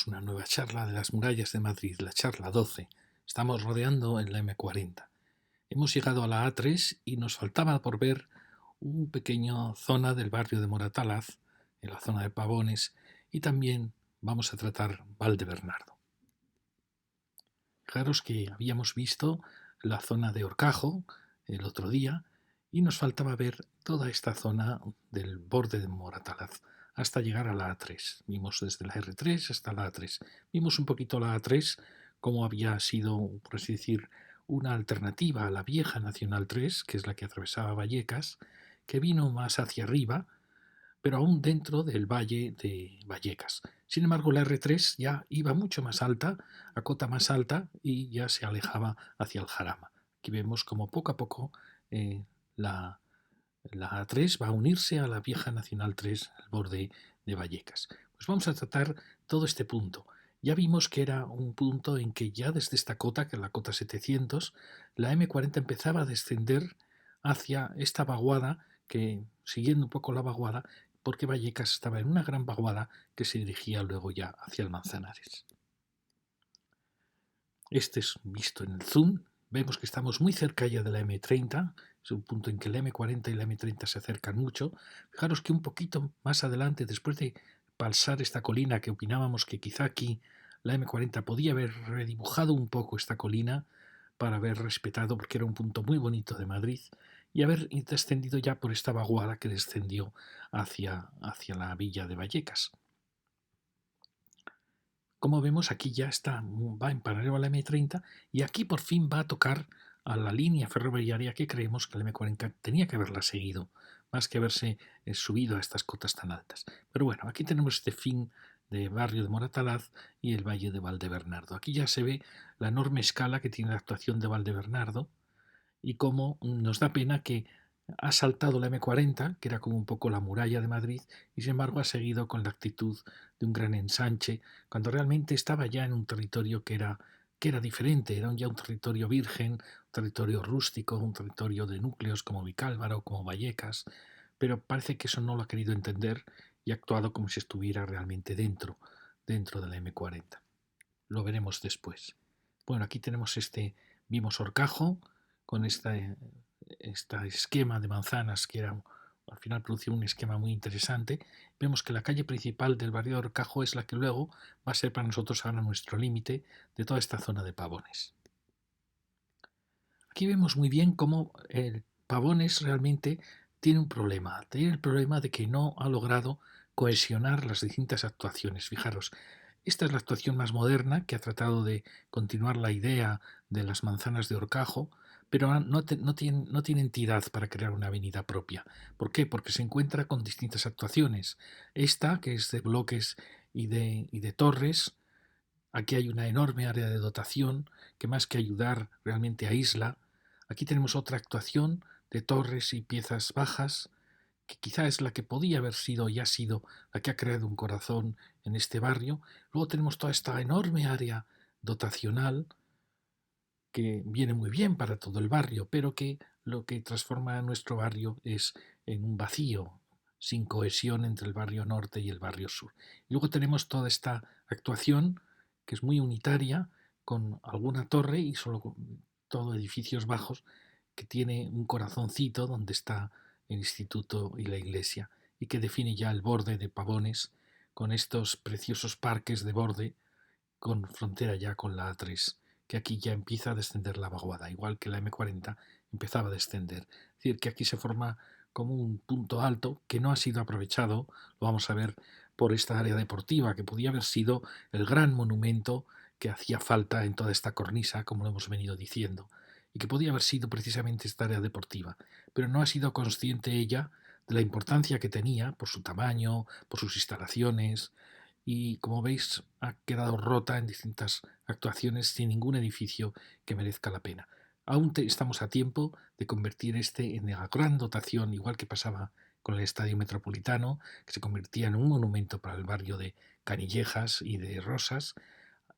tenemos una nueva charla de las murallas de Madrid, la charla 12. Estamos rodeando en la M40. Hemos llegado a la A3 y nos faltaba por ver un pequeño zona del barrio de Moratalaz, en la zona de Pavones, y también vamos a tratar Valdebernardo. Fijaros que habíamos visto la zona de Horcajo el otro día y nos faltaba ver toda esta zona del borde de Moratalaz hasta llegar a la A3. Vimos desde la R3 hasta la A3. Vimos un poquito la A3 como había sido, por así decir, una alternativa a la vieja Nacional 3, que es la que atravesaba Vallecas, que vino más hacia arriba, pero aún dentro del valle de Vallecas. Sin embargo, la R3 ya iba mucho más alta, a cota más alta, y ya se alejaba hacia el Jarama. Aquí vemos como poco a poco la, la A3 va a unirse a la vieja Nacional 3 al borde de Vallecas. Pues vamos a tratar todo este punto. Ya vimos que era un punto en que ya desde esta cota, que es la cota 700, la M40 empezaba a descender hacia esta vaguada, que siguiendo un poco la vaguada, porque Vallecas estaba en una gran vaguada que se dirigía luego ya hacia el Manzanares. Este es visto en el zoom. Vemos que estamos muy cerca ya de la M30, es un punto en que la M40 y la M30 se acercan mucho. Fijaros que un poquito más adelante, después de pasar esta colina, que opinábamos que quizá aquí la M40 podía haber redibujado un poco esta colina para haber respetado, porque era un punto muy bonito de Madrid, y haber descendido ya por esta vaguada que descendió hacia la villa de Vallecas. Como vemos, aquí ya está, va en paralelo a la M30 y aquí por fin va a tocar a la línea ferroviaria que creemos que la M40 tenía que haberla seguido, más que haberse subido a estas cotas tan altas. Pero bueno, aquí tenemos este fin de barrio de Moratalaz y el valle de Valdebernardo. Aquí ya se ve la enorme escala que tiene la actuación de Valdebernardo y cómo nos da pena que ha saltado la M40, que era como un poco la muralla de Madrid, y sin embargo ha seguido con la actitud de un gran ensanche, cuando realmente estaba ya en un territorio que era diferente, era ya un territorio virgen, un territorio rústico, un territorio de núcleos como Vicálvaro, como Vallecas, pero parece que eso no lo ha querido entender y ha actuado como si estuviera realmente dentro de la M40. Lo veremos después. Bueno, aquí tenemos vimos Horcajo, con este esquema de manzanas que era, al final producía un esquema muy interesante. Vemos que la calle principal del barrio de Horcajo es la que luego va a ser para nosotros ahora nuestro límite de toda esta zona de Pavones. Aquí vemos muy bien cómo el Pavones realmente tiene un problema. Tiene el problema de que no ha logrado cohesionar las distintas actuaciones. Fijaros, esta es la actuación más moderna que ha tratado de continuar la idea de las manzanas de Horcajo, pero no tiene entidad para crear una avenida propia. ¿Por qué? Porque se encuentra con distintas actuaciones. Esta, que es de bloques y de torres, aquí hay una enorme área de dotación que más que ayudar realmente aísla. Aquí tenemos otra actuación de torres y piezas bajas, que quizá es la que podía haber sido y ha sido la que ha creado un corazón en este barrio. Luego tenemos toda esta enorme área dotacional que viene muy bien para todo el barrio, pero que lo que transforma a nuestro barrio es en un vacío, sin cohesión entre el barrio norte y el barrio sur. Y luego tenemos toda esta actuación que es muy unitaria, con alguna torre y solo todo edificios bajos, que tiene un corazoncito donde está el instituto y la iglesia, y que define ya el borde de Pavones, con estos preciosos parques de borde, con frontera ya con la A3, que aquí ya empieza a descender la vaguada, igual que la M40 empezaba a descender. Es decir, que aquí se forma como un punto alto que no ha sido aprovechado, lo vamos a ver, por esta área deportiva, que podía haber sido el gran monumento que hacía falta en toda esta cornisa, como lo hemos venido diciendo, y que podía haber sido precisamente esta área deportiva, pero no ha sido consciente ella de la importancia que tenía por su tamaño, por sus instalaciones, y como veis ha quedado rota en distintas actuaciones sin ningún edificio que merezca la pena. Aún estamos a tiempo de convertir este en la gran dotación, igual que pasaba con el Estadio Metropolitano, que se convertía en un monumento para el barrio de Canillejas y de Rosas.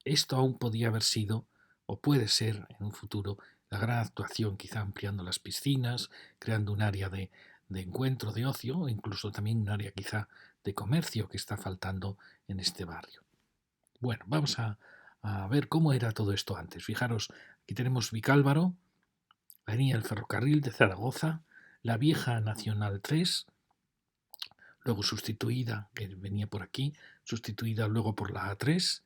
Esto aún podía haber sido, o puede ser en un futuro, la gran actuación, quizá ampliando las piscinas, creando un área de encuentro, de ocio, o incluso también un área quizá de comercio que está faltando en este barrio. Bueno, vamos a ver cómo era todo esto antes. Fijaros, aquí tenemos Vicálvaro, la línea del ferrocarril de Zaragoza, la vieja Nacional 3, luego sustituida, que venía por aquí, sustituida luego por la A3,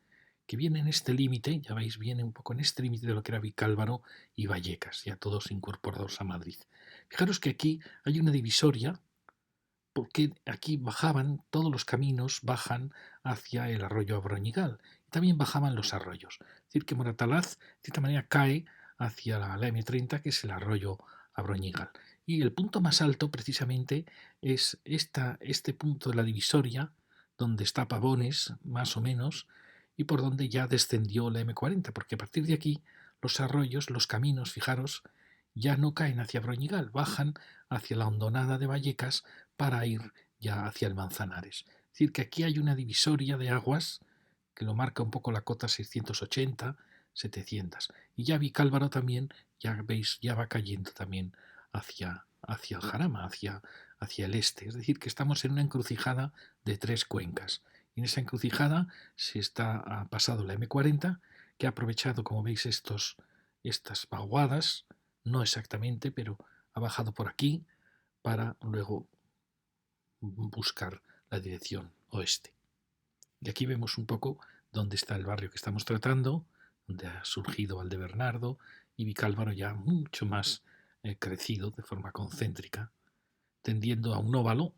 que viene en este límite, ya veis, viene un poco en este límite de lo que era Vicálvaro y Vallecas, ya todos incorporados a Madrid. Fijaros que aquí hay una divisoria, porque aquí bajaban, todos los caminos bajan hacia el arroyo Abroñigal, y también bajaban los arroyos. Es decir, que Moratalaz, de cierta manera, cae hacia la M30, que es el arroyo Abroñigal. Y el punto más alto, precisamente, es este punto de la divisoria, donde está Pavones, más o menos, y por donde ya descendió la M40, porque a partir de aquí los arroyos, los caminos, fijaros, ya no caen hacia Abroñigal, bajan hacia la hondonada de Vallecas para ir ya hacia el Manzanares. Es decir, que aquí hay una divisoria de aguas que lo marca un poco la cota 680, 700. Y ya Vicálvaro también, ya veis, ya va cayendo también hacia el Jarama, hacia el este. Es decir, que estamos en una encrucijada de tres cuencas. Y en esa encrucijada ha pasado la M40, que ha aprovechado, como veis, estas vaguadas, no exactamente, pero ha bajado por aquí para luego buscar la dirección oeste. Y aquí vemos un poco dónde está el barrio que estamos tratando, donde ha surgido Valdebernardo y Vicálvaro ya mucho más crecido de forma concéntrica, tendiendo a un óvalo,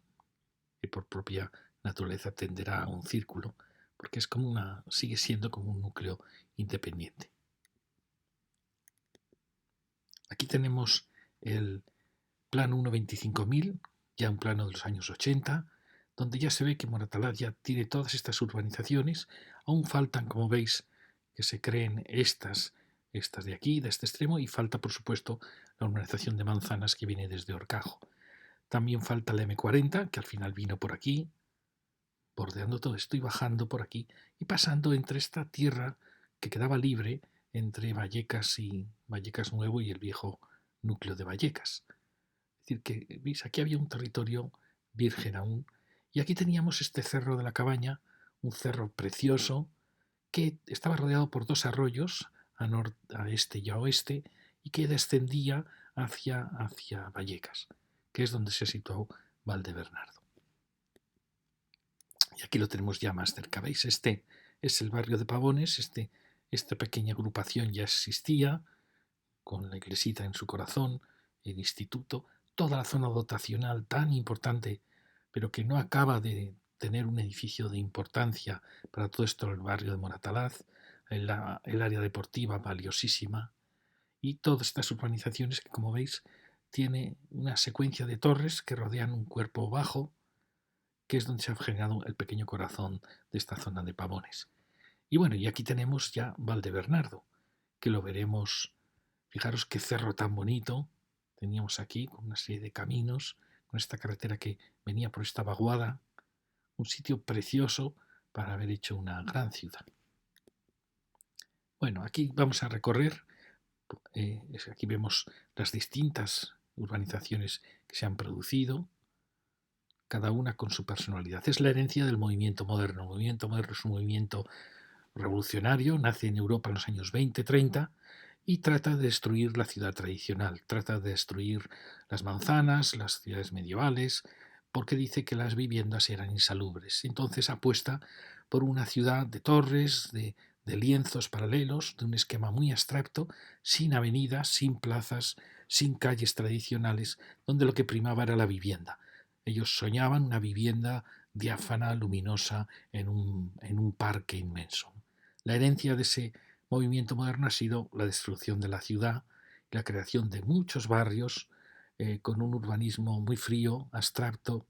que por propia naturaleza tenderá a un círculo, porque sigue siendo como un núcleo independiente. Aquí tenemos el plano 1.25.000, ya un plano de los años 80, donde ya se ve que Moratalaz ya tiene todas estas urbanizaciones. Aún faltan, como veis, que se creen estas de aquí, de este extremo, y falta, por supuesto, la urbanización de Manzanas que viene desde Horcajo. También falta la M40, que al final vino por aquí, bordeando todo esto y bajando por aquí, y pasando entre esta tierra que quedaba libre entre Vallecas Nuevo y el viejo núcleo de Vallecas. Es decir, que, ¿veis? Aquí había un territorio virgen aún, y aquí teníamos este cerro de la Cabaña, un cerro precioso, que estaba rodeado por dos arroyos, a este y a oeste, y que descendía hacia Vallecas, que es donde se situó Valdebernardo. Y aquí lo tenemos ya más cerca, ¿veis? Este es el barrio de Pavones, esta pequeña agrupación ya existía, con la iglesita en su corazón, el instituto, toda la zona dotacional tan importante, pero que no acaba de tener un edificio de importancia para todo esto, el barrio de Moratalaz, el área deportiva valiosísima, y todas estas urbanizaciones que, como veis, tiene una secuencia de torres que rodean un cuerpo bajo, que es donde se ha generado el pequeño corazón de esta zona de Pavones. Y bueno, y aquí tenemos ya Valdebernardo, que lo veremos. Fijaros qué cerro tan bonito teníamos aquí, con una serie de caminos, con esta carretera que venía por esta vaguada, un sitio precioso para haber hecho una gran ciudad. Bueno, aquí vamos a recorrer, aquí vemos las distintas urbanizaciones que se han producido, cada una con su personalidad. Es la herencia del movimiento moderno. El movimiento moderno es un movimiento revolucionario, nace en Europa en los años 20-30 y trata de destruir la ciudad tradicional, trata de destruir las manzanas, las ciudades medievales, porque dice que las viviendas eran insalubres. Entonces apuesta por una ciudad de torres, de lienzos paralelos, de un esquema muy abstracto, sin avenidas, sin plazas, sin calles tradicionales, donde lo que primaba era la vivienda. Ellos soñaban una vivienda diáfana, luminosa, en un parque inmenso. La herencia de ese movimiento moderno ha sido la destrucción de la ciudad, la creación de muchos barrios con un urbanismo muy frío, abstracto,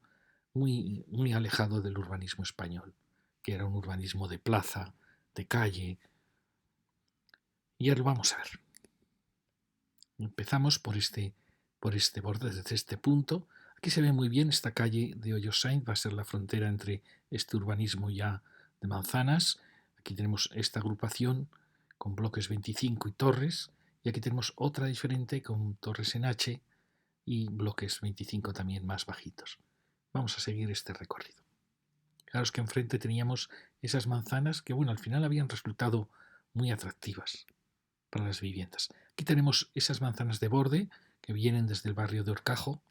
muy alejado del urbanismo español, que era un urbanismo de plaza, de calle. Y ya lo vamos a ver. Empezamos por este borde, desde este punto. Aquí se ve muy bien esta calle de Hoyos Sainz, va a ser la frontera entre este urbanismo ya de manzanas. Aquí tenemos esta agrupación con bloques 25 y torres, y aquí tenemos otra diferente con torres en H y bloques 25 también más bajitos. Vamos a seguir este recorrido. Fijaros que enfrente teníamos esas manzanas que, bueno, al final habían resultado muy atractivas para las viviendas. Aquí tenemos esas manzanas de borde que vienen desde el barrio de Horcajo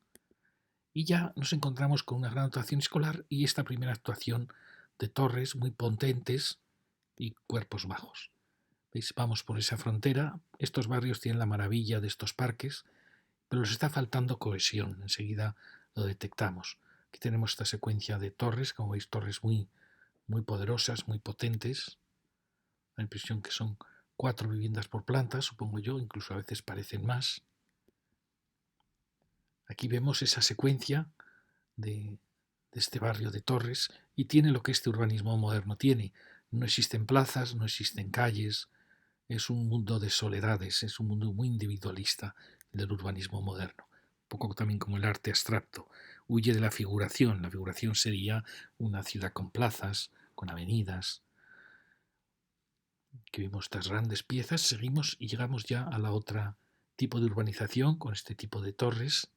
y ya nos encontramos con una gran actuación escolar y esta primera actuación de torres muy potentes y cuerpos bajos. ¿Veis? Vamos por esa frontera. Estos barrios tienen la maravilla de estos parques, pero les está faltando cohesión. Enseguida lo detectamos. Aquí tenemos esta secuencia de torres, como veis, torres muy poderosas, muy potentes. La impresión que son 4 viviendas por planta, supongo yo, incluso a veces parecen más. Aquí vemos esa secuencia de este barrio de torres y tiene lo que este urbanismo moderno tiene. No existen plazas, no existen calles, es un mundo de soledades, es un mundo muy individualista del urbanismo moderno. Un poco también como el arte abstracto. Huye de la figuración. La figuración sería una ciudad con plazas, con avenidas. Que vimos estas grandes piezas, seguimos y llegamos ya a la otra tipo de urbanización con este tipo de torres,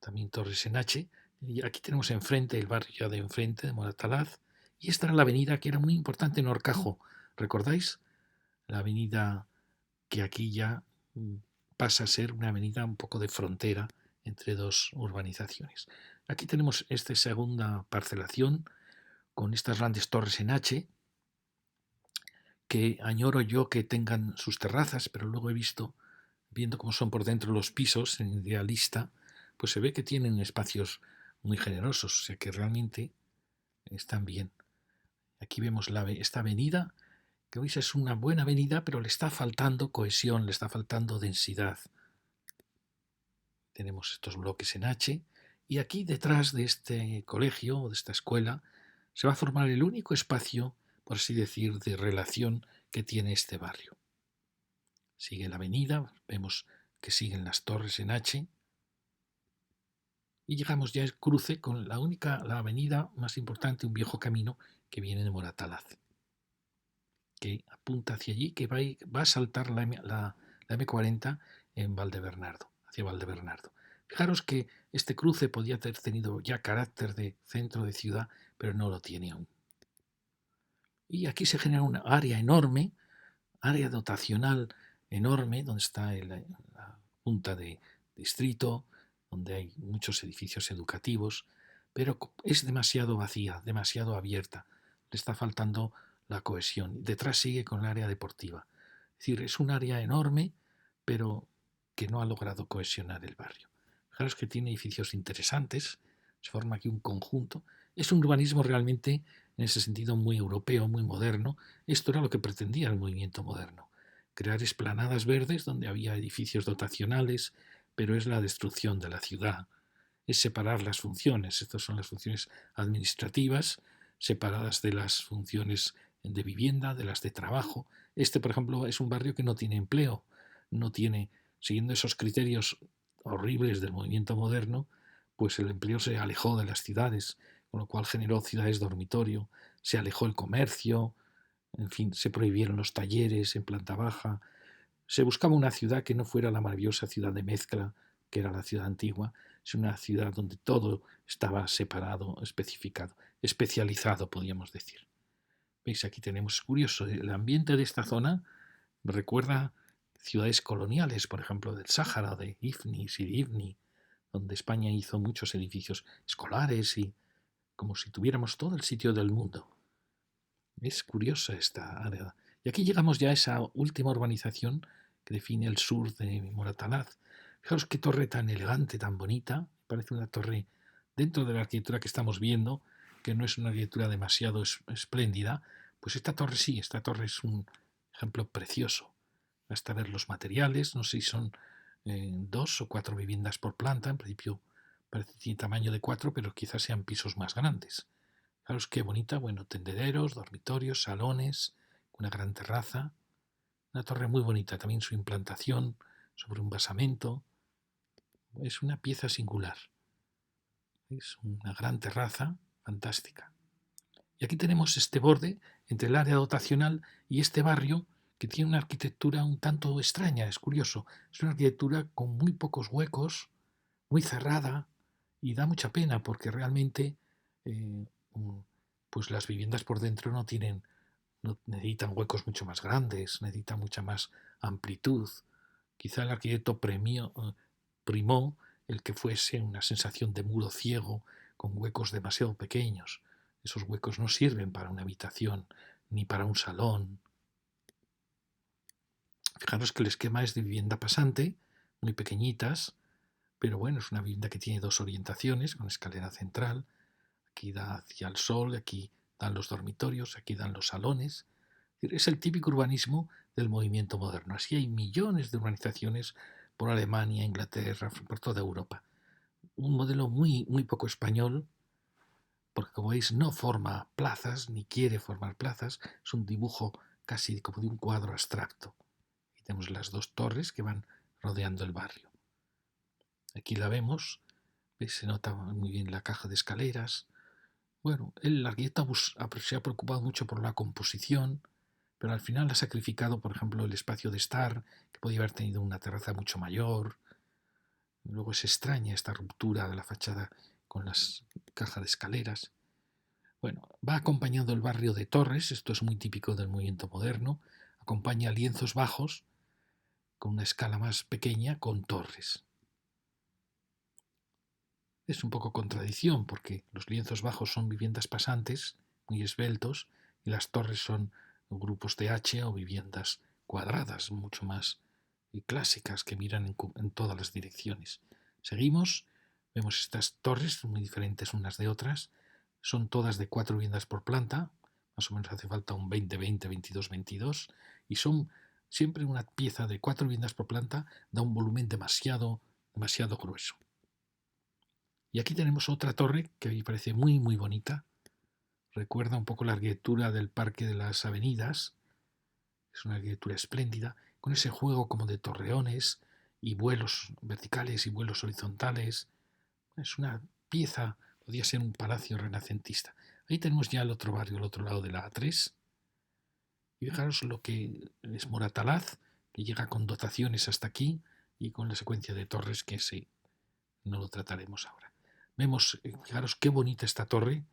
también torres en H. Y aquí tenemos enfrente el barrio ya de enfrente de Moratalaz y esta era la avenida que era muy importante en Horcajo. ¿Recordáis? La avenida que aquí ya pasa a ser una avenida un poco de frontera entre dos urbanizaciones. Aquí tenemos esta segunda parcelación con estas grandes torres en H, que añoro yo que tengan sus terrazas, pero luego he visto, viendo cómo son por dentro los pisos en Idealista, pues se ve que tienen espacios muy generosos, o sea que realmente están bien. Aquí vemos esta avenida, que veis es una buena avenida, pero le está faltando cohesión, le está faltando densidad. Tenemos estos bloques en H y aquí detrás de este colegio o de esta escuela se va a formar el único espacio, por así decir, de relación que tiene este barrio. Sigue la avenida, vemos que siguen las torres en H y llegamos ya al cruce con la avenida más importante, un viejo camino que viene de Moratalaz, que apunta hacia allí, que va a saltar la M40 en Valdebernardo, hacia Valdebernardo. Fijaros que este cruce podía haber tenido ya carácter de centro de ciudad, pero no lo tiene aún. Y aquí se genera una área enorme, área dotacional enorme, donde está la junta de distrito, donde hay muchos edificios educativos, pero es demasiado vacía, demasiado abierta. Le está faltando la cohesión. Detrás sigue con el área deportiva. Es decir, es un área enorme, pero que no ha logrado cohesionar el barrio. Fijaros que tiene edificios interesantes, se forma aquí un conjunto. Es un urbanismo realmente, en ese sentido, muy europeo, muy moderno. Esto era lo que pretendía el movimiento moderno. Crear esplanadas verdes donde había edificios dotacionales, pero es la destrucción de la ciudad. Es separar las funciones. Estas son las funciones administrativas, separadas de las funciones de vivienda, de las de trabajo. Este, por ejemplo, es un barrio que no tiene empleo, no tiene, siguiendo esos criterios horribles del movimiento moderno, pues el empleo se alejó de las ciudades, con lo cual generó ciudades dormitorio, se alejó el comercio, en fin, se prohibieron los talleres en planta baja, se buscaba una ciudad que no fuera la maravillosa ciudad de mezcla, que era la ciudad antigua, sino una ciudad donde todo estaba separado, especificado, especializado, podríamos decir. Veis, aquí tenemos, es curioso, el ambiente de esta zona me recuerda ciudades coloniales, por ejemplo, del Sáhara, de Ifni, Sidi Ifni, donde España hizo muchos edificios escolares y como si tuviéramos todo el sitio del mundo. Es curiosa esta área. Y aquí llegamos ya a esa última urbanización que define el sur de Moratalaz. Fijaros qué torre tan elegante, tan bonita. Parece una torre dentro de la arquitectura que estamos viendo, que no es una arquitectura demasiado espléndida. Pues esta torre sí, esta torre es un ejemplo precioso. Basta ver los materiales, no sé si son 2 o 4 viviendas por planta. En principio parece que tiene tamaño de 4, pero quizás sean pisos más grandes. Fijaros qué bonita, bueno, tendederos, dormitorios, salones, una gran terraza, una torre muy bonita, también su implantación sobre un basamento, es una pieza singular, es una gran terraza fantástica. Y aquí tenemos este borde entre el área dotacional y este barrio que tiene una arquitectura un tanto extraña, es curioso, es una arquitectura con muy pocos huecos, muy cerrada y da mucha pena porque realmente pues las viviendas por dentro no necesitan huecos mucho más grandes, necesitan mucha más amplitud. Quizá el arquitecto primó el que fuese una sensación de muro ciego con huecos demasiado pequeños. Esos huecos no sirven para una habitación ni para un salón. Fijaros que el esquema es de vivienda pasante, muy pequeñitas, pero bueno, es una vivienda que tiene dos orientaciones, con escalera central. Aquí da hacia el sol, aquí dan los dormitorios, aquí dan los salones. Es el típico urbanismo del movimiento moderno. Así hay millones de urbanizaciones por Alemania, Inglaterra, por toda Europa. Un modelo muy poco español, porque como veis no forma plazas, ni quiere formar plazas, es un dibujo casi como de un cuadro abstracto. Y tenemos las dos torres que van rodeando el barrio. Aquí la vemos, ¿veis? Se nota muy bien la caja de escaleras. Bueno, el arquitecto se ha preocupado mucho por la composición, pero al final ha sacrificado, por ejemplo, el espacio de estar, que podía haber tenido una terraza mucho mayor. Luego es extraña esta ruptura de la fachada con las cajas de escaleras. Bueno, va acompañando el barrio de torres, esto es muy típico del movimiento moderno, acompaña lienzos bajos con una escala más pequeña con torres. Es un poco contradicción porque los lienzos bajos son viviendas pasantes, muy esbeltos, y las torres son grupos de H o viviendas cuadradas, mucho más clásicas que miran en todas las direcciones. Seguimos, vemos estas torres muy diferentes unas de otras, son todas de 4 viviendas por planta, más o menos hace falta un 20-20, 22-22, y son siempre una pieza de 4 viviendas por planta, da un volumen demasiado grueso. Y aquí tenemos otra torre que a mí me parece muy bonita. Recuerda un poco la arquitectura del Parque de las Avenidas. Es una arquitectura espléndida, con ese juego como de torreones y vuelos verticales y vuelos horizontales. Es una pieza, podría ser un palacio renacentista. Ahí tenemos ya el otro barrio, el otro lado de la A3. Y fijaros lo que es Moratalaz, que llega con dotaciones hasta aquí y con la secuencia de torres que sí, no lo trataremos ahora. Vemos, fijaros qué bonita esta torre,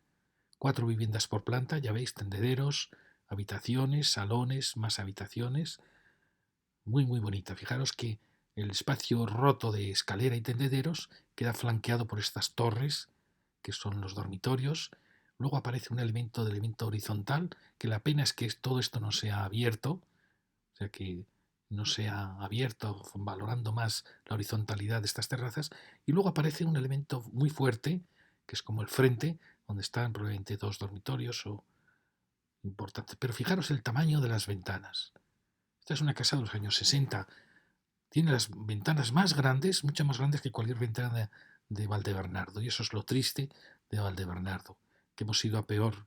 4 viviendas por planta, ya veis, tendederos, habitaciones, salones, más habitaciones, muy bonita. Fijaros que el espacio roto de escalera y tendederos queda flanqueado por estas torres, que son los dormitorios. Luego aparece un elemento horizontal, que la pena es que todo esto no sea abierto, o sea que no se ha abierto, valorando más la horizontalidad de estas terrazas, y luego aparece un elemento muy fuerte, que es como el frente, donde están probablemente 2 dormitorios o importantes. Pero fijaros el tamaño de las ventanas. Esta es una casa de los años 60. Tiene las ventanas más grandes, mucho más grandes que cualquier ventana de Valdebernardo, y eso es lo triste de Valdebernardo, que hemos ido a peor,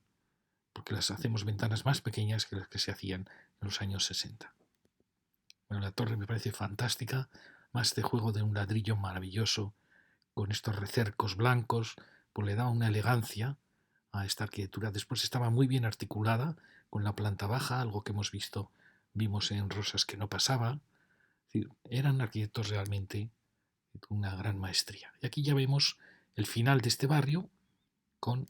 porque las hacemos ventanas más pequeñas que las que se hacían en los años 60. Bueno, la torre me parece fantástica, más este juego de un ladrillo maravilloso, con estos recercos blancos, pues le da una elegancia a esta arquitectura. Después estaba muy bien articulada con la planta baja, algo que vimos en Rosas que no pasaba. Es decir, eran arquitectos realmente con una gran maestría. Y aquí ya vemos el final de este barrio con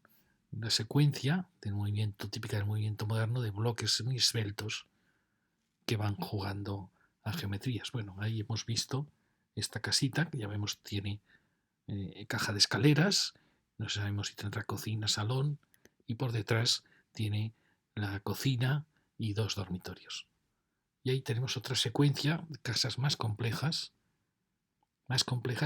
una secuencia del movimiento típica del movimiento moderno de bloques muy esbeltos que van jugando a geometrías. Bueno, ahí hemos visto esta casita que ya vemos tiene caja de escaleras, no sabemos si tendrá cocina, salón, y por detrás tiene la cocina y 2 dormitorios. Y ahí tenemos otra secuencia de casas más complejas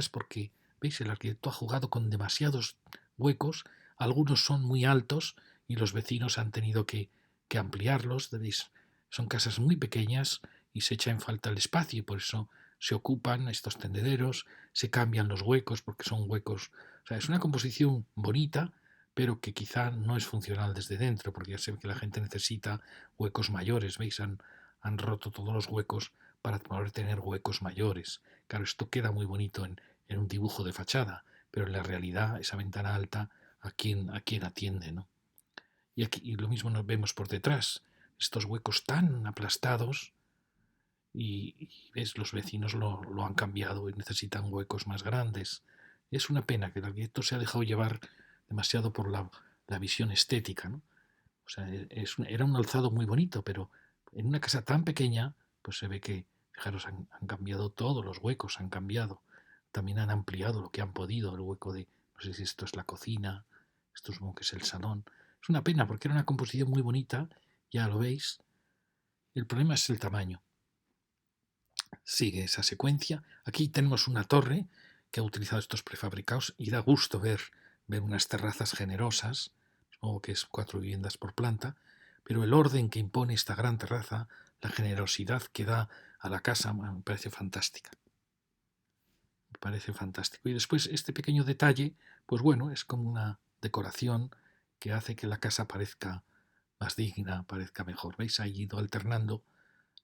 porque, veis, el arquitecto ha jugado con demasiados huecos, algunos son muy altos y los vecinos han tenido que ampliarlos, ¿veis? Son casas muy pequeñas y se echa en falta el espacio y por eso se ocupan estos tendederos, se cambian los huecos porque son huecos. O sea, es una composición bonita, pero que quizá no es funcional desde dentro, porque ya se ve que la gente necesita huecos mayores, ¿veis? Han roto todos los huecos para poder tener huecos mayores. Claro, esto queda muy bonito en un dibujo de fachada, pero en la realidad esa ventana alta a quién atiende, ¿no? Y aquí y lo mismo nos vemos por detrás, estos huecos tan aplastados y ves, los vecinos lo han cambiado y necesitan huecos más grandes. Es una pena que el arquitecto se ha dejado llevar demasiado por la visión estética, ¿no? O sea, era un alzado muy bonito, pero en una casa tan pequeña, pues se ve que, fijaros, han cambiado todos los huecos, han cambiado. También han ampliado lo que han podido, el hueco de, no sé si esto es la cocina, esto supongo que es el salón. Es una pena porque era una composición muy bonita, ya lo veis. El problema es el tamaño. Sigue esa secuencia. Aquí tenemos una torre que ha utilizado estos prefabricados y da gusto ver unas terrazas generosas, supongo que es 4 viviendas por planta, pero el orden que impone esta gran terraza, la generosidad que da a la casa, me parece fantástica. Me parece fantástico. Y después este pequeño detalle, pues bueno, es como una decoración que hace que la casa parezca más digna, parezca mejor. ¿Veis? Ha ido alternando,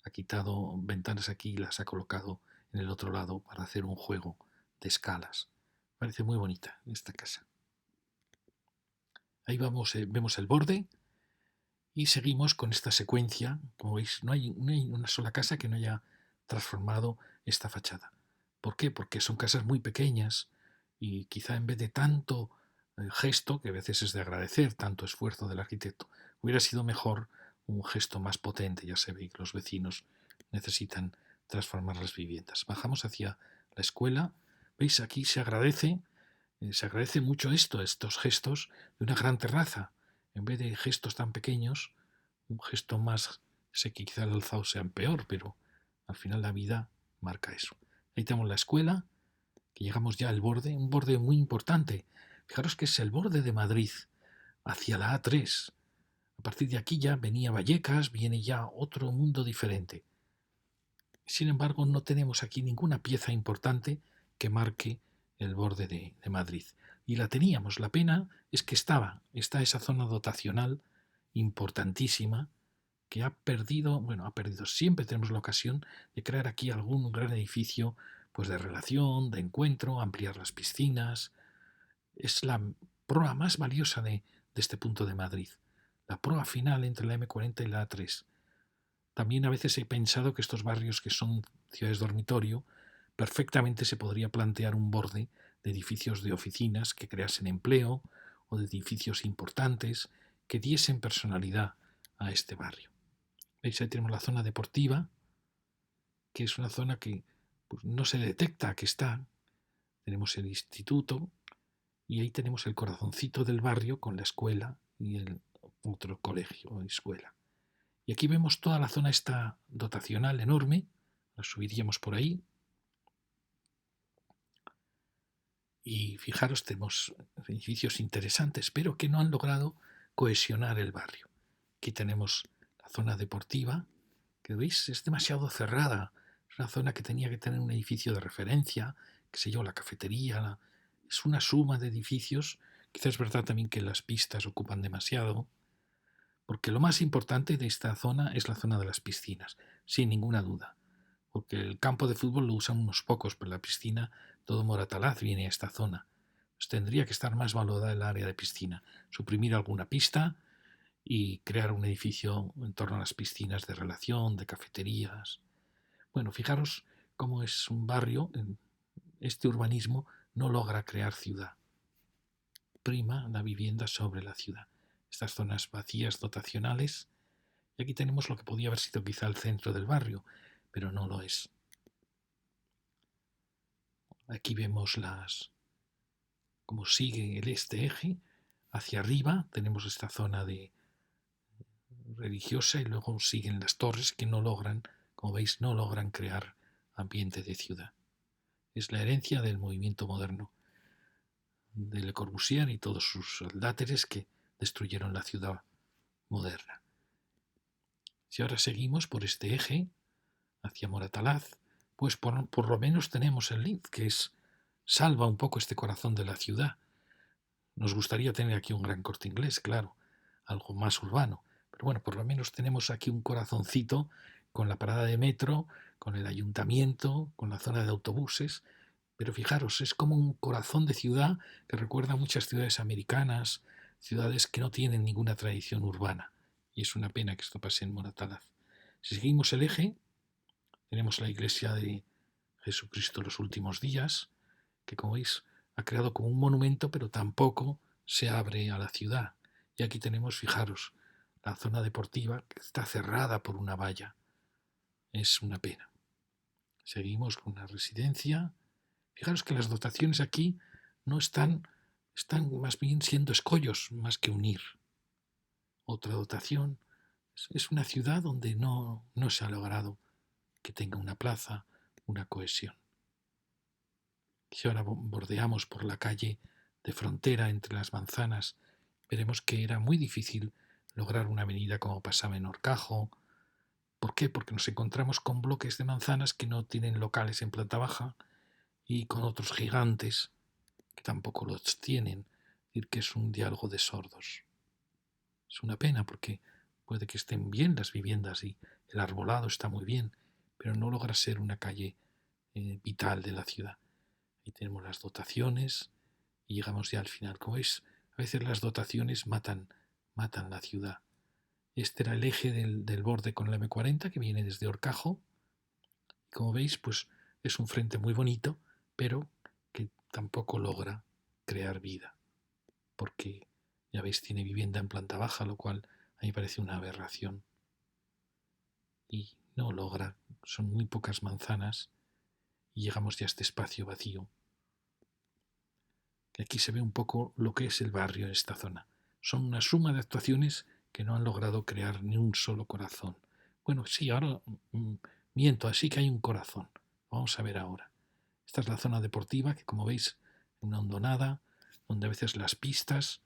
ha quitado ventanas aquí y las ha colocado en el otro lado para hacer un juego de escalas. Parece muy bonita esta casa. Ahí vamos, vemos el borde y seguimos con esta secuencia. Como veis, no hay una sola casa que no haya transformado esta fachada. ¿Por qué? Porque son casas muy pequeñas y quizá en vez de tanto gesto, que a veces es de agradecer, tanto esfuerzo del arquitecto, hubiera sido mejor un gesto más potente. Ya se ve que los vecinos necesitan transformar las viviendas. Bajamos hacia la escuela. ¿Veis? Aquí se agradece mucho estos gestos de una gran terraza. En vez de gestos tan pequeños, un gesto más, sé que quizá el alzado sea peor, pero al final la vida marca eso. Ahí tenemos la escuela, que llegamos ya al borde, un borde muy importante. Fijaros que es el borde de Madrid, hacia la A3. A partir de aquí ya venía Vallecas, viene ya otro mundo diferente. Sin embargo, no tenemos aquí ninguna pieza importante que marque el borde de Madrid. Y la teníamos. La pena es que está esa zona dotacional importantísima que ha perdido. Siempre tenemos la ocasión de crear aquí algún gran edificio pues de relación, de encuentro, ampliar las piscinas. Es la proa más valiosa de este punto de Madrid. La proa final entre la M40 y la A3. También a veces he pensado que estos barrios que son ciudades dormitorio, perfectamente se podría plantear un borde de edificios de oficinas que creasen empleo o de edificios importantes que diesen personalidad a este barrio. ¿Veis? Ahí tenemos la zona deportiva, que es una zona que pues, no se detecta que está. Tenemos el instituto y ahí tenemos el corazoncito del barrio con la escuela y el otro colegio o escuela. Y aquí vemos toda la zona esta dotacional enorme, la subiríamos por ahí. Y fijaros, tenemos edificios interesantes, pero que no han logrado cohesionar el barrio. Aquí tenemos la zona deportiva, que veis es demasiado cerrada. Es una zona que tenía que tener un edificio de referencia, qué sé yo, la cafetería. Es una suma de edificios. Quizás es verdad también que las pistas ocupan demasiado, porque lo más importante de esta zona es la zona de las piscinas, sin ninguna duda. Porque el campo de fútbol lo usan unos pocos, pero la piscina, todo Moratalaz viene a esta zona. Pues tendría que estar más valorada el área de piscina, suprimir alguna pista y crear un edificio en torno a las piscinas de relación, de cafeterías. Bueno, fijaros cómo es un barrio, este urbanismo no logra crear ciudad. Prima la vivienda sobre la ciudad. Estas zonas vacías dotacionales, y aquí tenemos lo que podía haber sido quizá el centro del barrio, pero no lo es. Aquí vemos cómo sigue este eje. Hacia arriba tenemos esta zona de religiosa y luego siguen las torres que no logran, como veis, no logran crear ambiente de ciudad. Es la herencia del movimiento moderno de Le Corbusier y todos sus láteres que destruyeron la ciudad moderna. Si ahora seguimos por este eje hacia Moratalaz, pues por lo menos tenemos el Linz, que salva un poco este corazón de la ciudad. Nos gustaría tener aquí un Gran Corte Inglés, claro, algo más urbano. Pero bueno, por lo menos tenemos aquí un corazoncito con la parada de metro, con el ayuntamiento, con la zona de autobuses. Pero fijaros, es como un corazón de ciudad que recuerda a muchas ciudades americanas, ciudades que no tienen ninguna tradición urbana. Y es una pena que esto pase en Moratalaz. Si seguimos el eje, tenemos la iglesia de Jesucristo los últimos días, que como veis ha creado como un monumento, pero tampoco se abre a la ciudad. Y aquí tenemos, fijaros, la zona deportiva está cerrada por una valla. Es una pena. Seguimos con la residencia. Fijaros que las dotaciones aquí no están más bien siendo escollos más que unir. Otra dotación es una ciudad donde no se ha logrado que tenga una plaza, una cohesión. Si ahora bordeamos por la calle de frontera entre las manzanas, veremos que era muy difícil lograr una avenida como pasaba en Horcajo. ¿Por qué? Porque nos encontramos con bloques de manzanas que no tienen locales en planta baja y con otros gigantes que tampoco los tienen. Es decir, que es un diálogo de sordos. Es una pena porque puede que estén bien las viviendas y el arbolado está muy bien, pero no logra ser una calle vital de la ciudad. Ahí tenemos las dotaciones y llegamos ya al final. Como veis, a veces las dotaciones matan la ciudad. Este era el eje del borde con el M40 que viene desde Horcajo. Como veis, pues es un frente muy bonito, pero que tampoco logra crear vida, porque ya veis, tiene vivienda en planta baja, lo cual a mí me parece una aberración. Y no logra, son muy pocas manzanas y llegamos ya a este espacio vacío. Y aquí se ve un poco lo que es el barrio en esta zona. Son una suma de actuaciones que no han logrado crear ni un solo corazón. Bueno, sí, ahora miento, así que hay un corazón. Vamos a ver ahora. Esta es la zona deportiva, que como veis, una hondonada, donde a veces las pistas,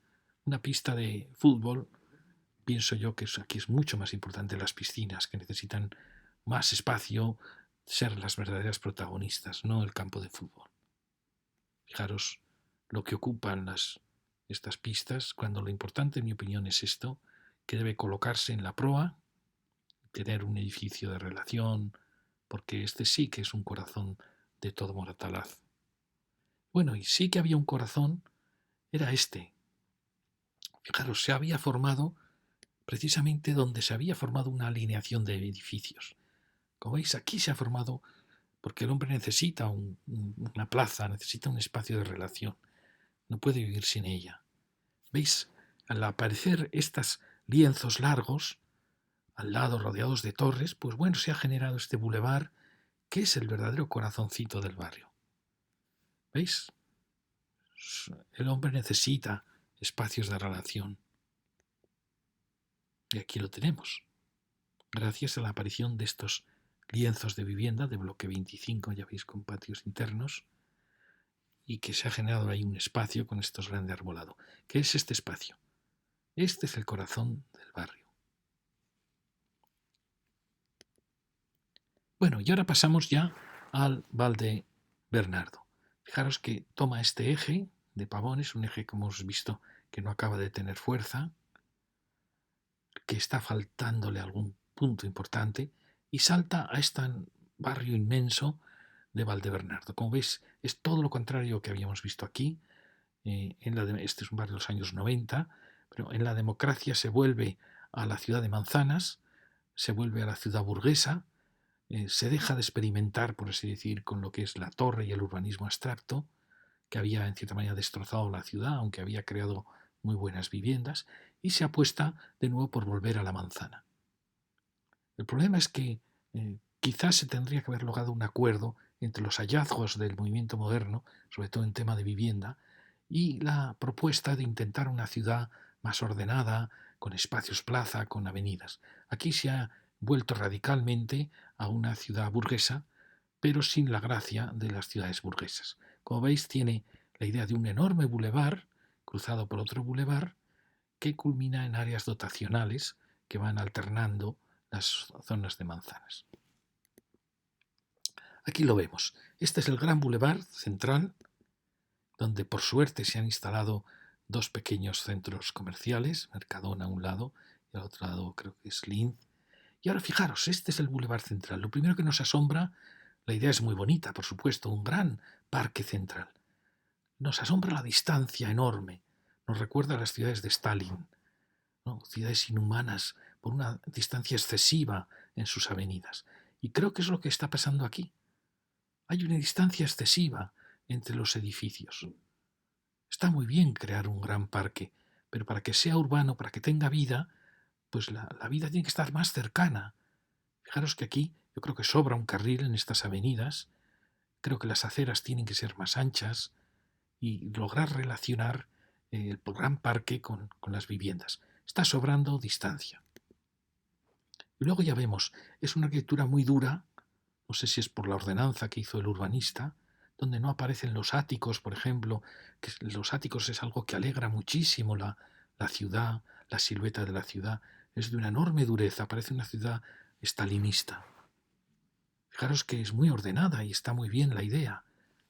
una pista de fútbol, pienso yo que aquí es mucho más importante las piscinas, que necesitan más espacio, ser las verdaderas protagonistas, no el campo de fútbol. Fijaros lo que ocupan estas pistas, cuando lo importante, en mi opinión, es esto, que debe colocarse en la proa, tener un edificio de relación, porque este sí que es un corazón de todo Moratalaz. Bueno, y sí que había un corazón, era este. Fijaros, se había formado precisamente donde se había formado una alineación de edificios. Como veis, aquí se ha formado porque el hombre necesita una plaza, necesita un espacio de relación. No puede vivir sin ella. ¿Veis? Al aparecer estos lienzos largos, al lado rodeados de torres, pues bueno, se ha generado este bulevar que es el verdadero corazoncito del barrio. ¿Veis? El hombre necesita espacios de relación. Y aquí lo tenemos. Gracias a la aparición de estos lienzos de vivienda de bloque 25, ya veis, con patios internos, y que se ha generado ahí un espacio con estos grandes arbolados. ¿Qué es este espacio? Este es el corazón del barrio. Bueno, y ahora pasamos ya al Valde Bernardo. Fijaros que toma este eje de Pavones, un eje que hemos visto que no acaba de tener fuerza, que está faltándole algún punto importante, y salta a este barrio inmenso de Valdebernardo. Como veis, es todo lo contrario que habíamos visto aquí. Este es un barrio de los años 90, pero en la democracia se vuelve a la ciudad de Manzanas, se vuelve a la ciudad burguesa, se deja de experimentar, por así decir, con lo que es la torre y el urbanismo abstracto, que había en cierta manera destrozado la ciudad, aunque había creado muy buenas viviendas, y se apuesta de nuevo por volver a la manzana. El problema es que quizás se tendría que haber logrado un acuerdo entre los hallazgos del movimiento moderno, sobre todo en tema de vivienda, y la propuesta de intentar una ciudad más ordenada, con espacios plaza, con avenidas. Aquí se ha vuelto radicalmente a una ciudad burguesa, pero sin la gracia de las ciudades burguesas. Como veis, tiene la idea de un enorme bulevar, cruzado por otro bulevar, que culmina en áreas dotacionales que van alternando las zonas de manzanas. Aquí lo vemos. Este es el gran bulevar central, donde por suerte se han instalado dos pequeños centros comerciales, Mercadona a un lado y al otro lado creo que es Lindt. Y ahora fijaros, este es el bulevar central. Lo primero que nos asombra, la idea es muy bonita, por supuesto, un gran parque central. Nos asombra la distancia enorme. Nos recuerda a las ciudades de Stalin, ¿no? Ciudades inhumanas por una distancia excesiva en sus avenidas. Y creo que es lo que está pasando aquí. Hay una distancia excesiva entre los edificios. Está muy bien crear un gran parque, pero para que sea urbano, para que tenga vida, pues la vida tiene que estar más cercana. Fijaros que aquí yo creo que sobra un carril en estas avenidas, creo que las aceras tienen que ser más anchas y lograr relacionar el gran parque con las viviendas. Está sobrando distancia. Y luego ya vemos, es una arquitectura muy dura, no sé si es por la ordenanza que hizo el urbanista, donde no aparecen los áticos, por ejemplo, que los áticos es algo que alegra muchísimo la ciudad, la silueta de la ciudad, es de una enorme dureza, parece una ciudad estalinista. Fijaros que es muy ordenada y está muy bien la idea.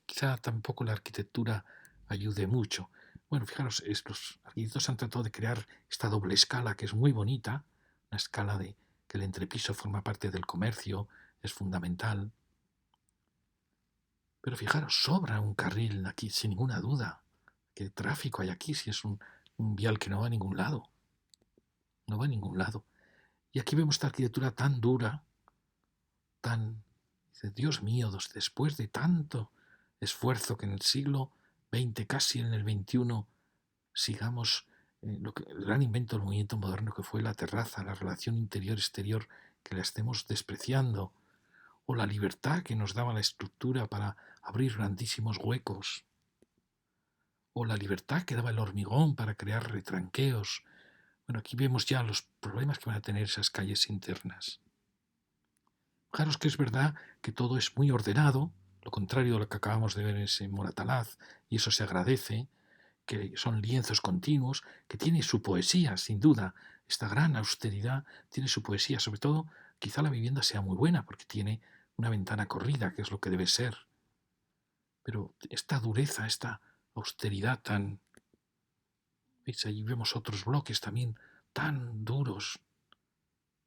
Quizá tampoco la arquitectura ayude mucho. Bueno, fijaros, los arquitectos han tratado de crear esta doble escala que es muy bonita, una escala de que el entrepiso forma parte del comercio, es fundamental. Pero fijaros, sobra un carril aquí, sin ninguna duda. ¿Qué tráfico hay aquí si es un vial que no va a ningún lado? No va a ningún lado. Y aquí vemos esta arquitectura tan dura, tan... Dios mío, después de tanto esfuerzo que en el siglo XX, casi en el XXI, sigamos el gran invento del movimiento moderno que fue la terraza, la relación interior-exterior, que la estemos despreciando, o la libertad que nos daba la estructura para abrir grandísimos huecos, o la libertad que daba el hormigón para crear retranqueos. Bueno, aquí vemos ya los problemas que van a tener esas calles internas. Fijaros que es verdad que todo es muy ordenado, lo contrario de lo que acabamos de ver en ese Moratalaz, y eso se agradece, que son lienzos continuos, que tiene su poesía, sin duda. Esta gran austeridad tiene su poesía, sobre todo quizá la vivienda sea muy buena, porque tiene una ventana corrida, que es lo que debe ser. Pero esta dureza, esta austeridad tan... ¿Veis? Allí vemos otros bloques también tan duros,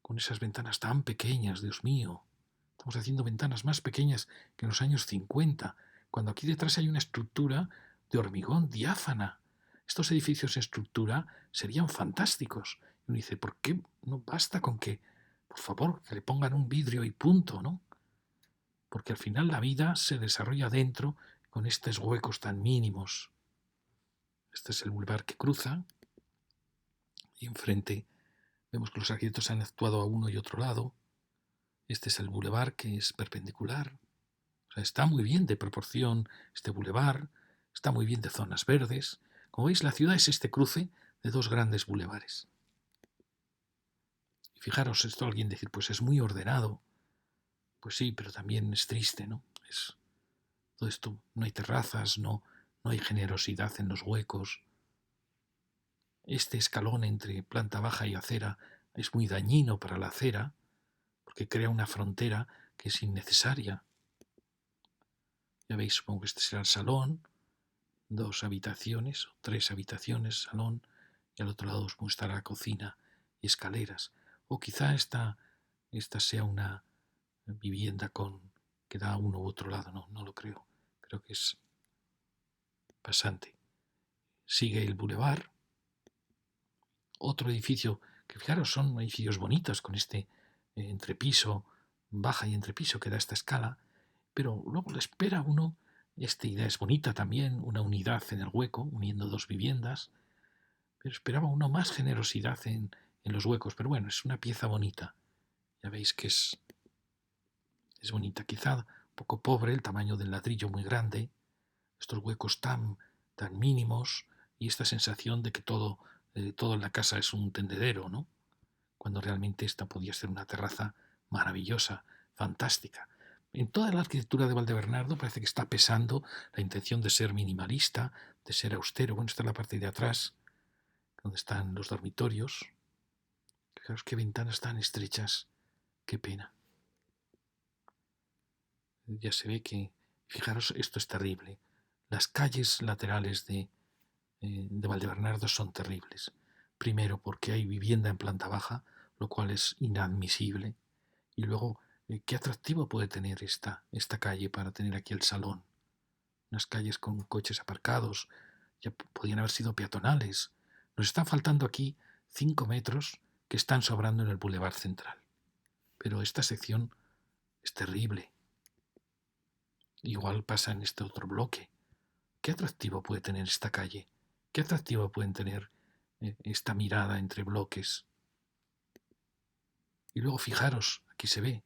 con esas ventanas tan pequeñas, Dios mío. Estamos haciendo ventanas más pequeñas que en los años 50, cuando aquí detrás hay una estructura de hormigón diáfana. Estos edificios en estructura serían fantásticos. Y uno dice, ¿por qué no basta con que, por favor, que le pongan un vidrio y punto, ¿no? Porque al final la vida se desarrolla dentro con estos huecos tan mínimos. Este es el bulevar que cruza y enfrente vemos que los arquitectos han actuado a uno y otro lado. Este es el bulevar que es perpendicular. O sea, está muy bien de proporción este bulevar, está muy bien de zonas verdes. Como veis, la ciudad es este cruce de dos grandes bulevares. Y fijaros, esto alguien decir, pues es muy ordenado. Pues sí, pero también es triste, ¿no? Es todo esto, no hay terrazas, no hay generosidad en los huecos. Este escalón entre planta baja y acera es muy dañino para la acera, porque crea una frontera que es innecesaria. Ya veis, supongo que este será el salón, dos habitaciones, o tres habitaciones, salón, y al otro lado os muestra la cocina y escaleras. O quizá esta sea una vivienda que da a uno u otro lado, no lo creo. Creo que es pasante. Sigue el bulevar, otro edificio, que fijaros, son edificios bonitos con este entrepiso, baja y entrepiso que da esta escala, pero luego le espera a uno, esta idea es bonita también, una unidad en el hueco, uniendo dos viviendas, pero esperaba uno más generosidad en los huecos, pero bueno, es una pieza bonita, ya veis que es bonita, quizá un poco pobre, el tamaño del ladrillo muy grande, estos huecos tan mínimos y esta sensación de que todo en la casa es un tendedero, ¿no? Cuando realmente esta podía ser una terraza maravillosa, fantástica. En toda la arquitectura de Valdebernardo parece que está pesando la intención de ser minimalista, de ser austero. Bueno, esta es la parte de atrás, donde están los dormitorios. Fijaros qué ventanas tan estrechas, qué pena. Ya se ve que, fijaros, esto es terrible. Las calles laterales de Valdebernardo son terribles. Primero porque hay vivienda en planta baja, lo cual es inadmisible. Y luego, ¿qué atractivo puede tener esta calle para tener aquí el salón? Unas calles con coches aparcados, ya podían haber sido peatonales. Nos están faltando aquí 5 metros que están sobrando en el bulevar central. Pero esta sección es terrible. Igual pasa en este otro bloque. ¿Qué atractivo puede tener esta calle? ¿Qué atractivo pueden tener esta mirada entre bloques? Y luego fijaros, aquí se ve,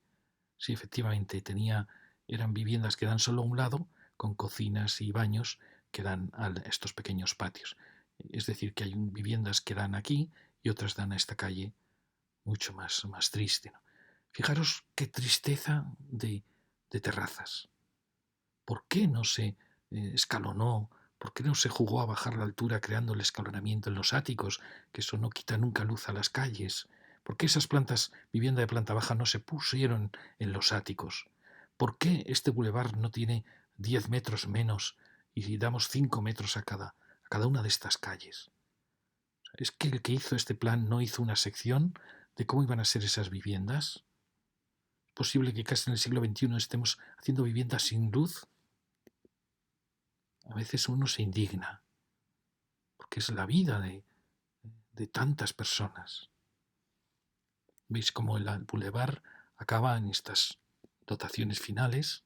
sí, efectivamente, eran viviendas que dan solo a un lado, con cocinas y baños que dan a estos pequeños patios. Es decir, que hay viviendas que dan aquí y otras dan a esta calle mucho más triste, ¿no? Fijaros qué tristeza de terrazas. ¿Por qué no se escalonó? ¿Por qué no se jugó a bajar la altura creando el escalonamiento en los áticos? Que eso no quita nunca luz a las calles. ¿Por qué esas plantas, vivienda de planta baja, no se pusieron en los áticos? ¿Por qué este bulevar no tiene 10 metros menos y si damos 5 metros a cada una de estas calles? ¿Es que el que hizo este plan no hizo una sección de cómo iban a ser esas viviendas? ¿Es posible que casi en el siglo XXI estemos haciendo viviendas sin luz? A veces uno se indigna, porque es la vida de tantas personas. ¿Veis cómo el bulevar acaba en estas dotaciones finales?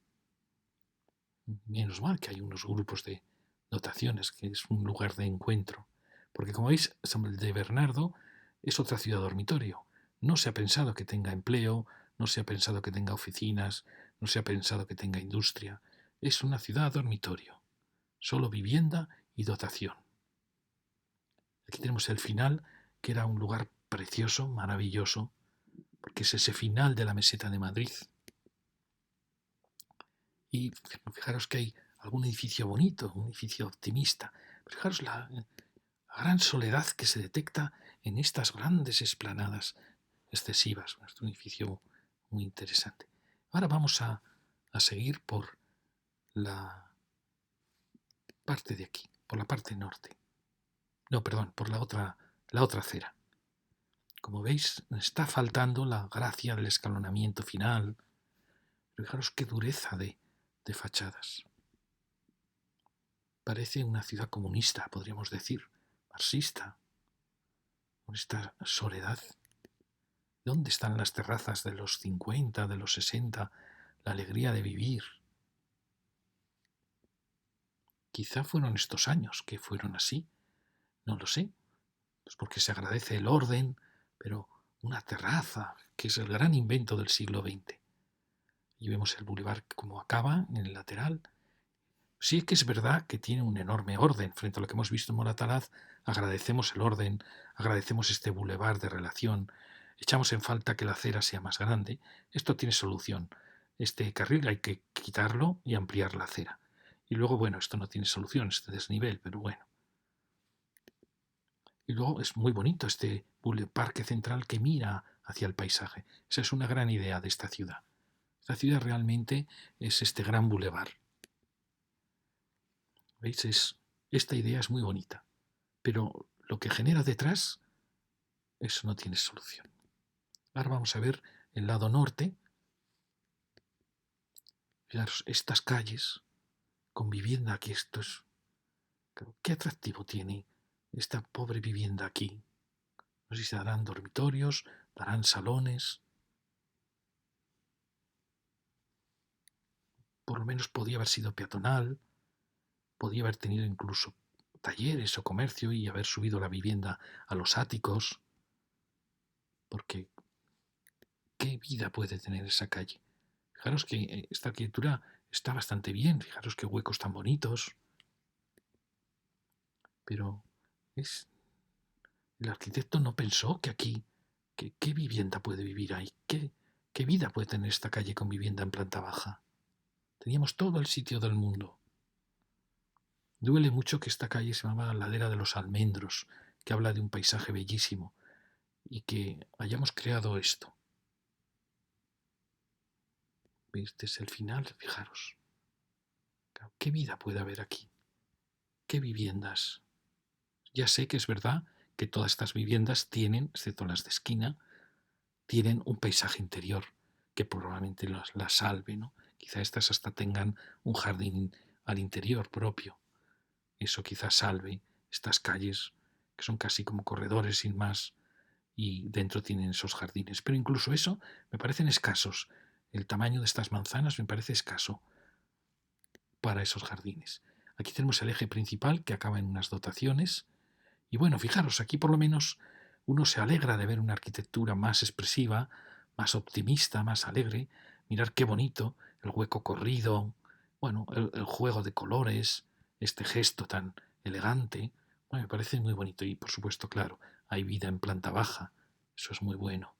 Menos mal que hay unos grupos de dotaciones, que es un lugar de encuentro. Porque como veis, San de Bernardo es otra ciudad dormitorio. No se ha pensado que tenga empleo, no se ha pensado que tenga oficinas, no se ha pensado que tenga industria. Es una ciudad dormitorio. Solo vivienda y dotación. Aquí tenemos el final, que era un lugar precioso, maravilloso, porque es ese final de la meseta de Madrid. Y fijaros que hay algún edificio bonito, un edificio optimista. Pero fijaros la gran soledad que se detecta en estas grandes esplanadas excesivas. Es un edificio muy interesante. Ahora vamos a seguir por la parte de aquí, por la parte norte. No, perdón, por la otra acera. Como veis, está faltando la gracia del escalonamiento final. Pero fijaros qué dureza de fachadas. Parece una ciudad comunista, podríamos decir, marxista, con esta soledad. ¿Dónde están las terrazas de los 50, de los 60, la alegría de vivir? Quizá fueron estos años que fueron así, no lo sé, pues porque se agradece el orden, pero una terraza, que es el gran invento del siglo XX. Y vemos el bulevar como acaba en el lateral. Sí que es verdad que tiene un enorme orden. Frente a lo que hemos visto en Moratalaz, agradecemos el orden, agradecemos este bulevar de relación, echamos en falta que la acera sea más grande. Esto tiene solución. Este carril hay que quitarlo y ampliar la acera. Y luego, bueno, esto no tiene solución, este desnivel, pero bueno. Y luego es muy bonito este parque central que mira hacia el paisaje. Esa es una gran idea de esta ciudad. Esta ciudad realmente es este gran bulevar. ¿Veis? Esta idea es muy bonita, pero lo que genera detrás, eso no tiene solución. Ahora vamos a ver el lado norte. Fijaros, estas calles con vivienda aquí, esto es... ¿Qué atractivo tiene esta pobre vivienda aquí? No sé si darán dormitorios, darán salones. Por lo menos podía haber sido peatonal, podía haber tenido incluso talleres o comercio y haber subido la vivienda a los áticos, porque ¿qué vida puede tener esa calle? Fijaros que esta arquitectura está bastante bien, fijaros qué huecos tan bonitos, pero el arquitecto no pensó que aquí, ¿qué vivienda puede vivir ahí? ¿Qué vida puede tener esta calle con vivienda en planta baja? Teníamos todo el sitio del mundo. Duele mucho que esta calle se llamaba Ladera de los Almendros, que habla de un paisaje bellísimo, y que hayamos creado esto. Este es el final, fijaros. ¿Qué vida puede haber aquí? ¿Qué viviendas? Ya sé que es verdad que todas estas viviendas tienen, excepto las de esquina, tienen un paisaje interior que probablemente las salve, ¿no? Quizá estas hasta tengan un jardín al interior propio. Eso quizás salve estas calles que son casi como corredores sin más y dentro tienen esos jardines. Pero incluso eso me parecen escasos. El tamaño de estas manzanas me parece escaso para esos jardines. Aquí tenemos el eje principal que acaba en unas dotaciones. Y bueno, fijaros, aquí por lo menos uno se alegra de ver una arquitectura más expresiva, más optimista, más alegre. Mirar qué bonito, el hueco corrido, bueno, el juego de colores, este gesto tan elegante. Bueno, me parece muy bonito y por supuesto, claro, hay vida en planta baja, eso es muy bueno.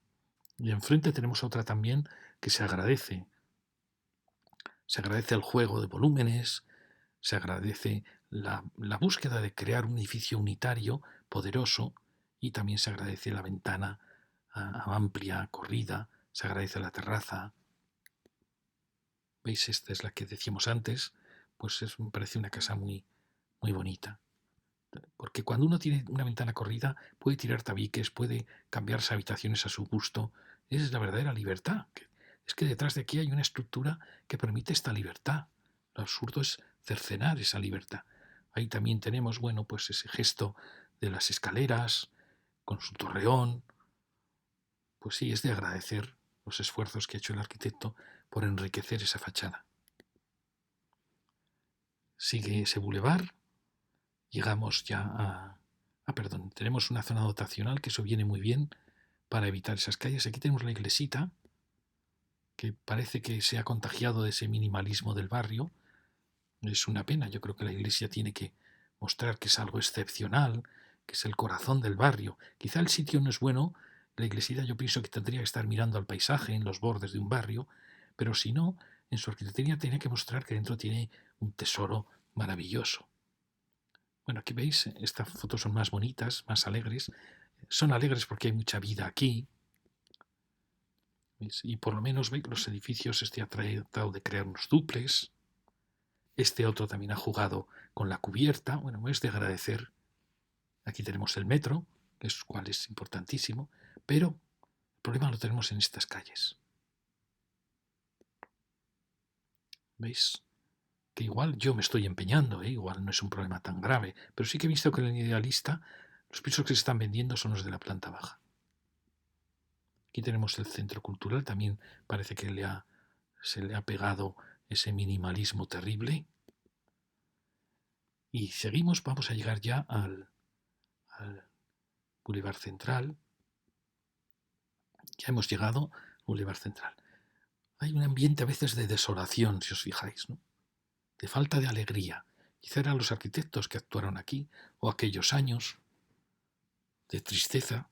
Y enfrente tenemos otra también que se agradece el juego de volúmenes, se agradece la búsqueda de crear un edificio unitario, poderoso, y también se agradece la ventana amplia, corrida, se agradece la terraza. ¿Veis? Esta es la que decíamos antes, pues me parece una casa muy, muy bonita. Porque cuando uno tiene una ventana corrida, puede tirar tabiques, puede cambiarse habitaciones a su gusto. Esa es la verdadera libertad. Es que detrás de aquí hay una estructura que permite esta libertad. Lo absurdo es cercenar esa libertad. Ahí también tenemos, bueno, pues ese gesto de las escaleras, con su torreón. Pues sí, es de agradecer los esfuerzos que ha hecho el arquitecto por enriquecer esa fachada. Sigue ese bulevar, llegamos ya a... Ah, perdón, tenemos una zona dotacional que eso viene muy bien para evitar esas calles. Aquí tenemos la iglesita, que parece que se ha contagiado de ese minimalismo del barrio. Es una pena, yo creo que la iglesia tiene que mostrar que es algo excepcional, que es el corazón del barrio. Quizá el sitio no es bueno, la iglesita yo pienso que tendría que estar mirando al paisaje en los bordes de un barrio, pero si no, en su arquitectura tiene que mostrar que dentro tiene un tesoro maravilloso. Bueno, aquí veis, estas fotos son más bonitas, más alegres. Son alegres porque hay mucha vida aquí. ¿Veis? Y por lo menos veis los edificios, este ha tratado de crear unos duples. Este otro también ha jugado con la cubierta. Bueno, es de agradecer. Aquí tenemos el metro, que es cual es importantísimo, pero el problema lo tenemos en estas calles. ¿Veis? Que igual yo me estoy empeñando, igual no es un problema tan grave, pero sí que he visto que en el idealista los pisos que se están vendiendo son los de la planta baja. Aquí tenemos el centro cultural, también parece que se le ha pegado ese minimalismo terrible. Y seguimos, vamos a llegar ya al Boulevard Central. Ya hemos llegado al Boulevard Central. Hay un ambiente a veces de desolación, si os fijáis, ¿no? De falta de alegría. Quizá eran los arquitectos que actuaron aquí, o aquellos años de tristeza.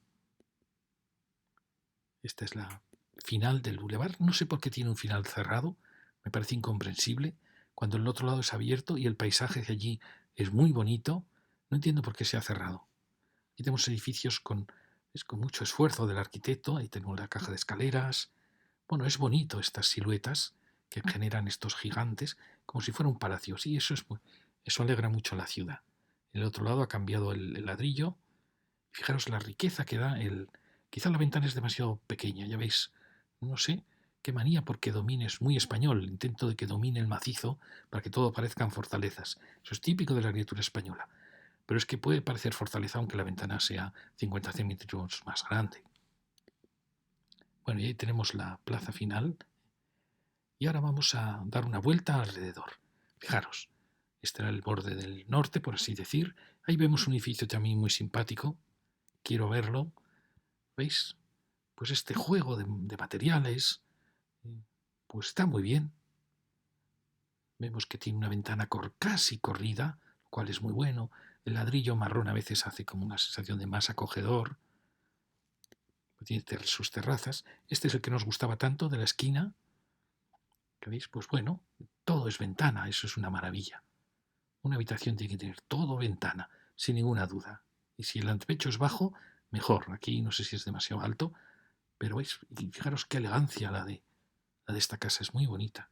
Esta es la final del Boulevard. No sé por qué tiene un final cerrado, me parece incomprensible, cuando el otro lado es abierto y el paisaje de allí es muy bonito. No entiendo por qué se ha cerrado. Aquí tenemos edificios con mucho esfuerzo del arquitecto. Ahí tenemos la caja de escaleras. Bueno, es bonito estas siluetas que generan estos gigantes, como si fuera un palacio. Sí, eso alegra mucho la ciudad. El otro lado ha cambiado el ladrillo. Fijaros la riqueza que da el... Quizá la ventana es demasiado pequeña, ya veis. No sé qué manía porque domine, es muy español, el intento de que domine el macizo para que todo parezcan fortalezas. Eso es típico de la arquitectura española. Pero es que puede parecer fortaleza aunque la ventana sea 50 centímetros más grande. Bueno, y ahí tenemos la plaza final. Y ahora vamos a dar una vuelta alrededor. Fijaros, este era el borde del norte, por así decir. Ahí vemos un edificio también muy simpático. Quiero verlo. ¿Veis? Pues este juego de materiales, pues está muy bien. Vemos que tiene una ventana casi corrida, lo cual es muy bueno. El ladrillo marrón a veces hace como una sensación de más acogedor. Tiene sus terrazas. Este es el que nos gustaba tanto, de la esquina. ¿Que veis? Pues bueno, todo es ventana, eso es una maravilla. Una habitación tiene que tener todo ventana, sin ninguna duda. Y si el antepecho es bajo, mejor. Aquí no sé si es demasiado alto, pero veis, y fijaros qué elegancia la de esta casa, es muy bonita.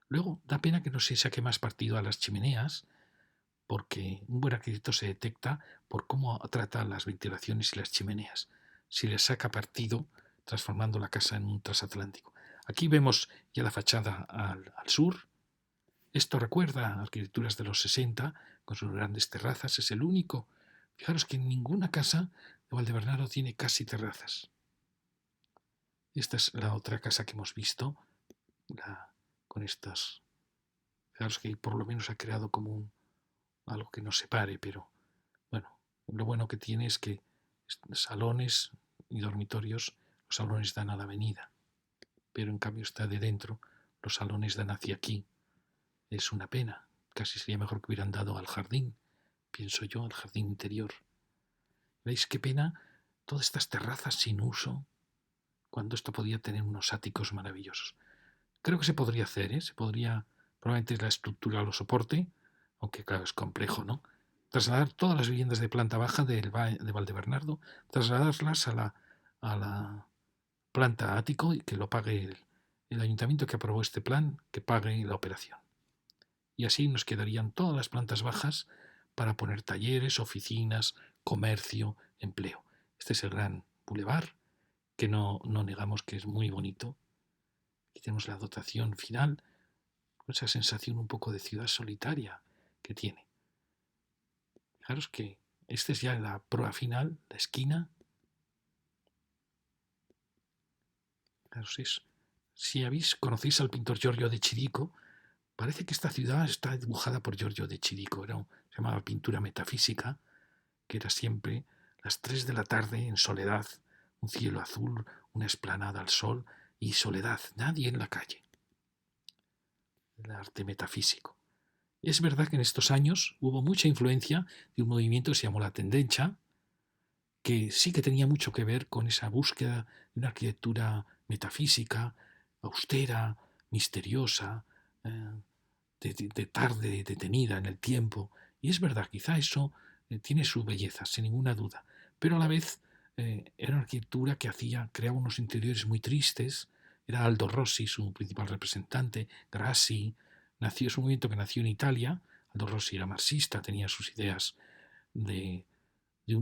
Luego, da pena que no se saque más partido a las chimeneas, porque un buen arquitecto se detecta por cómo trata las ventilaciones y las chimeneas. Si les saca partido, transformando la casa en un transatlántico. Aquí vemos ya la fachada al sur. Esto recuerda a arquitecturas de los 60, con sus grandes terrazas. Es el único. Fijaros que ninguna casa de Valdebernardo tiene casi terrazas. Esta es la otra casa que hemos visto, con estas. Fijaros que por lo menos ha creado como algo que nos separe, pero bueno, lo bueno que tiene es que salones y dormitorios, los salones dan a la avenida. pero en cambio está de dentro. Los salones dan hacia aquí. Es una pena. Casi sería mejor que hubieran dado al jardín, pienso yo, al jardín interior. ¿Veis qué pena todas estas terrazas sin uso, cuando esto podía tener unos áticos maravillosos? Creo que se podría hacer, ¿eh? Se podría, probablemente la estructura lo soporte, aunque claro, es complejo, ¿no? Trasladar todas las viviendas de planta baja de Valdebernardo, trasladarlas a la planta ático y que lo pague el ayuntamiento que aprobó este plan, que pague la operación. Y así nos quedarían todas las plantas bajas para poner talleres, oficinas, comercio, empleo. Este es el gran bulevar, que no negamos que es muy bonito. Aquí tenemos la dotación final, con esa sensación un poco de ciudad solitaria que tiene. Fijaros que esta es ya la proa final, la esquina. Fijaros, si conocéis al pintor Giorgio de Chirico, parece que esta ciudad está dibujada por Giorgio de Chirico. Se llamaba pintura metafísica, que era siempre las 3 de la tarde en soledad, un cielo azul, una explanada al sol y soledad, nadie en la calle. El arte metafísico. Es verdad que en estos años hubo mucha influencia de un movimiento que se llamó la Tendencia, que sí que tenía mucho que ver con esa búsqueda de una arquitectura metafísica, austera, misteriosa, de tarde, detenida en el tiempo. Y es verdad, quizá eso tiene su belleza, sin ninguna duda. Pero a la vez era una arquitectura que creaba unos interiores muy tristes. Era Aldo Rossi su principal representante, Grassi. Es un movimiento que nació en Italia. Aldo Rossi era marxista, tenía sus ideas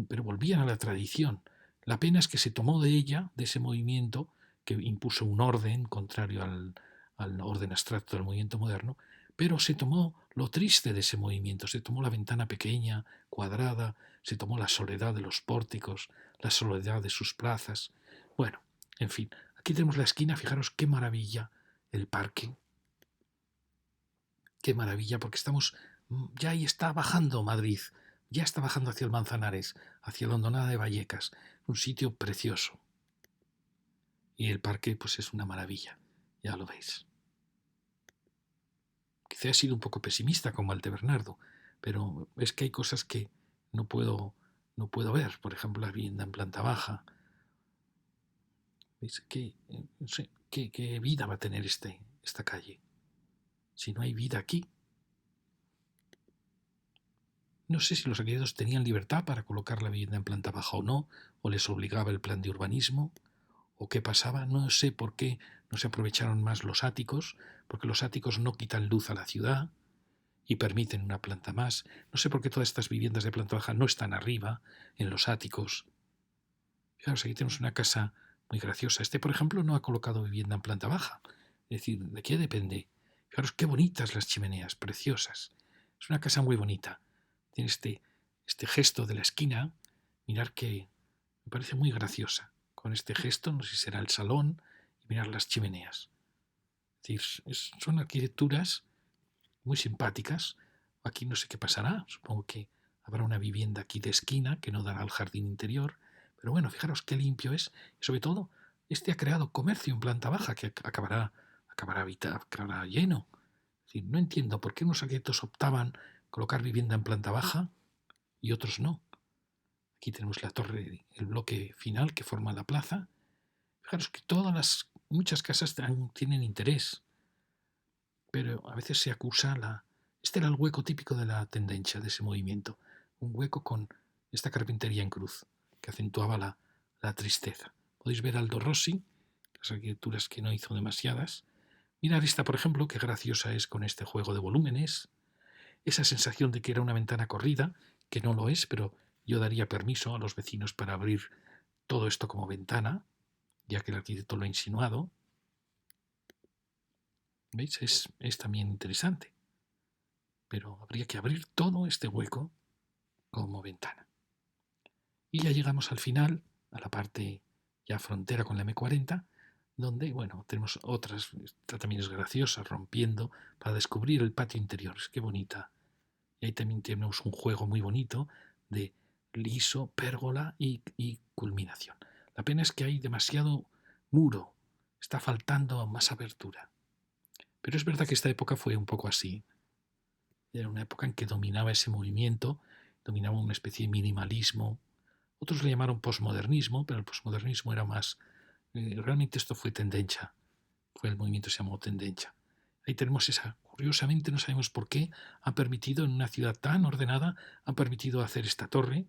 pero volvían a la tradición. La pena es que se tomó de ella, de ese movimiento, que impuso un orden contrario al orden abstracto del movimiento moderno, pero se tomó lo triste de ese movimiento, se tomó la ventana pequeña, cuadrada, se tomó la soledad de los pórticos, la soledad de sus plazas. Bueno, en fin, aquí tenemos la esquina, fijaros qué maravilla el parque, qué maravilla, porque ya ahí está bajando Madrid, ya está bajando hacia el Manzanares, hacia la Hondonada de Vallecas, un sitio precioso. Y el parque pues es una maravilla, ya lo veis. Quizá he sido un poco pesimista con Valdebernardo, pero es que hay cosas que no puedo, no puedo ver. Por ejemplo, la vivienda en planta baja. ¿Veis? No sé, ¿qué vida va a tener esta calle? Si no hay vida aquí. No sé si los arquitectos tenían libertad para colocar la vivienda en planta baja o no, o les obligaba el plan de urbanismo, o qué pasaba. No sé por qué no se aprovecharon más los áticos, porque los áticos no quitan luz a la ciudad y permiten una planta más. No sé por qué todas estas viviendas de planta baja no están arriba, en los áticos. Fijaros, aquí tenemos una casa muy graciosa. Por ejemplo, no ha colocado vivienda en planta baja. Es decir, ¿de qué depende? Fijaros qué bonitas las chimeneas, preciosas. Es una casa muy bonita. Tiene este gesto de la esquina. Mirar que me parece muy graciosa. Con este gesto, no sé si será el salón, y mirar las chimeneas. Es decir, son arquitecturas muy simpáticas. Aquí no sé qué pasará. Supongo que habrá una vivienda aquí de esquina que no dará al jardín interior. Pero bueno, fijaros qué limpio es. Y sobre todo, ha creado comercio en planta baja que acabará lleno. Es decir, no entiendo por qué unos arquitectos optaban colocar vivienda en planta baja y otros no. Aquí tenemos la torre, el bloque final que forma la plaza. Fijaros que muchas casas tienen interés, pero a veces se acusa Este era el hueco típico de la tendencia, de ese movimiento. Un hueco con esta carpintería en cruz, que acentuaba la tristeza. Podéis ver Aldo Rossi, las arquitecturas que no hizo demasiadas. Mirar esta, por ejemplo, qué graciosa es con este juego de volúmenes. Esa sensación de que era una ventana corrida, que no lo es, pero yo daría permiso a los vecinos para abrir todo esto como ventana, ya que el arquitecto lo ha insinuado. ¿Veis? Es también interesante. Pero habría que abrir todo este hueco como ventana. Y ya llegamos al final, a la parte ya frontera con la M40, donde, bueno, tenemos otras, esta también es graciosa, rompiendo, para descubrir el patio interior. Es que bonita. Y ahí también tenemos un juego muy bonito de liso, pérgola y culminación. La pena es que hay demasiado muro, está faltando más abertura. Pero es verdad que esta época fue un poco así. Era una época en que dominaba ese movimiento, dominaba una especie de minimalismo. Otros le llamaron posmodernismo, pero el posmodernismo era más... realmente esto fue tendencia, fue el movimiento que se llamó tendencia. Ahí tenemos esa, curiosamente no sabemos por qué, han permitido en una ciudad tan ordenada, han permitido hacer esta torre,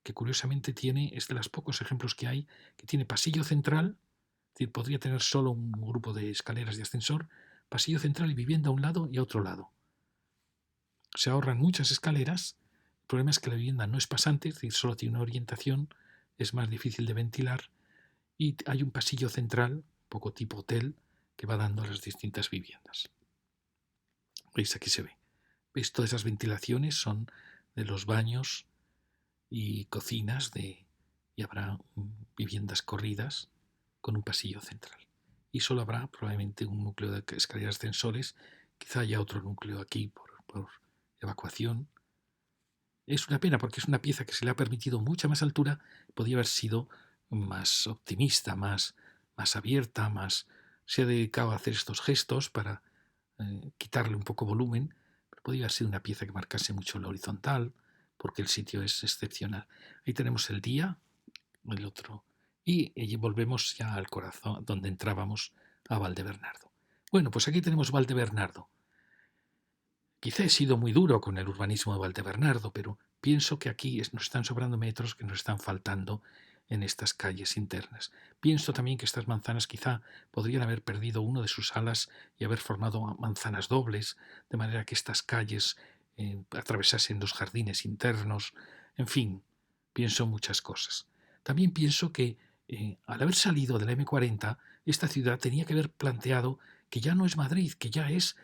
que curiosamente tiene, es de los pocos ejemplos que hay, que tiene pasillo central, es decir, podría tener solo un grupo de escaleras de ascensor, pasillo central y vivienda a un lado y a otro lado. Se ahorran muchas escaleras. El problema es que la vivienda no es pasante, es decir, solo tiene una orientación, es más difícil de ventilar y hay un pasillo central, poco tipo hotel, que va dando a las distintas viviendas. ¿Veis? Aquí se ve. ¿Veis? Todas esas ventilaciones son de los baños y cocinas y habrá viviendas corridas con un pasillo central. Y solo habrá probablemente un núcleo de escaleras ascensores, quizá haya otro núcleo aquí por evacuación. Es una pena porque es una pieza que se le ha permitido mucha más altura, podría haber sido más optimista, más abierta, más se ha dedicado a hacer estos gestos para quitarle un poco volumen, pero podría haber sido una pieza que marcase mucho la horizontal, porque el sitio es excepcional. Ahí tenemos el día, el otro, y volvemos ya al corazón, donde entrábamos a Valdebernardo. Bueno, pues aquí tenemos Valdebernardo. Quizá he sido muy duro con el urbanismo de Valdebernardo, pero pienso que aquí nos están sobrando metros que nos están faltando en estas calles internas. Pienso también que estas manzanas quizá podrían haber perdido uno de sus alas y haber formado manzanas dobles, de manera que estas calles atravesasen los jardines internos. En fin, pienso muchas cosas. También pienso que al haber salido de la M40, esta ciudad tenía que haber planteado que ya no es Madrid, que ya es,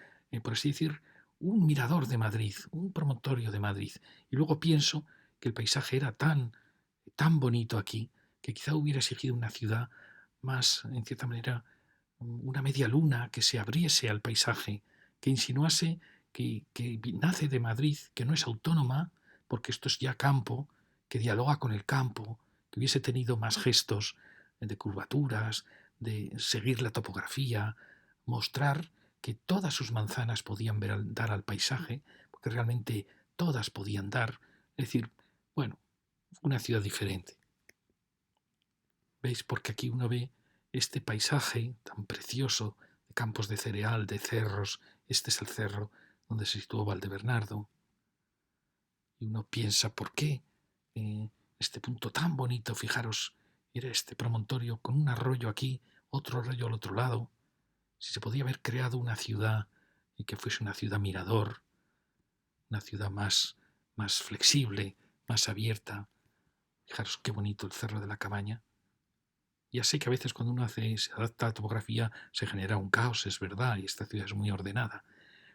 por así decir, un mirador de Madrid, un promontorio de Madrid. Y luego pienso que el paisaje era tan bonito aquí, que quizá hubiera exigido una ciudad más, en cierta manera, una media luna que se abriese al paisaje, que insinuase que nace de Madrid, que no es autónoma, porque esto es ya campo, que dialoga con el campo, que hubiese tenido más gestos de curvaturas, de seguir la topografía, mostrar que todas sus manzanas podían dar al paisaje, porque realmente todas podían dar, es decir, bueno, una ciudad diferente. ¿Veis? Porque aquí uno ve este paisaje tan precioso de campos de cereal, de cerros. Este es el cerro donde se situó Valdebernardo. Y uno piensa, ¿por qué este punto tan bonito? Fijaros, era este promontorio con un arroyo aquí, otro arroyo al otro lado. Si se podía haber creado una ciudad y que fuese una ciudad mirador, una ciudad más flexible, más abierta. Fijaros qué bonito el Cerro de la Cabaña. Ya sé que a veces cuando uno se adapta a la topografía se genera un caos, es verdad, y esta ciudad es muy ordenada,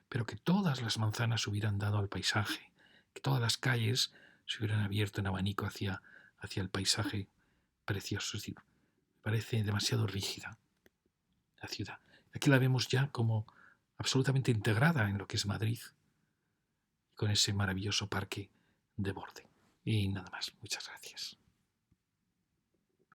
pero que todas las manzanas hubieran dado al paisaje, que todas las calles se hubieran abierto en abanico hacia el paisaje precioso. Es decir, me parece demasiado rígida la ciudad. Aquí la vemos ya como absolutamente integrada en lo que es Madrid, con ese maravilloso parque de borde. Y nada más. Muchas gracias.